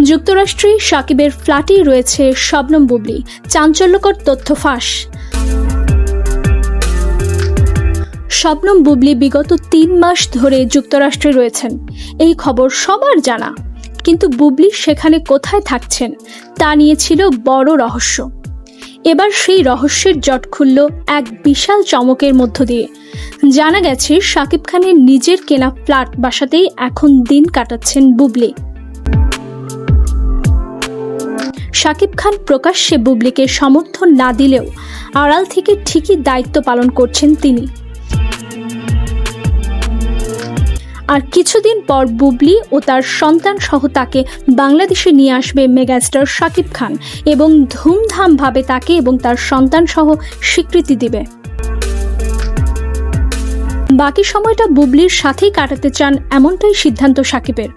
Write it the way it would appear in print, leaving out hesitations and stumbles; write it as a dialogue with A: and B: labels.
A: যুক্তরাষ্ট্রে সাকিবের ফ্ল্যাটেই রয়েছে শবনম বুবলি, চাঞ্চল্যকর তথ্য ফাঁস। শবনম বুবলি বিগত 3 মাস ধরে যুক্তরাষ্ট্রে রয়েছেন, এই খবর সবার জানা। কিন্তু বুবলি সেখানে কোথায় থাকছেন তা নিয়ে ছিল বড় রহস্য। এবার সেই রহস্যের জট খুলল এক বিশাল চমকের মধ্য দিয়ে। জানা গেছে শাকিব খানের নিজের কেনা ফ্ল্যাট বাসাতেই এখন দিন কাটাচ্ছেন বুবলি। শাকিব খান প্রকাশ্যে বুবলিকে সমর্থন না দিলেও আড়াল থেকে ঠিকই দায়িত্ব পালন করছেন তিনি। আর কিছুদিন পর বুবলি ও তার সন্তান সহ তাকে বাংলাদেশে নিয়ে আসবে মেগাস্টার শাকিব খান এবং ধুমধামভাবে তাকে এবং তার সন্তান সহ স্বীকৃতি দিবে। বাকি সময়টা বুবলির সাথেই কাটাতে চান এমনটাই সিদ্ধান্ত শাকিবের।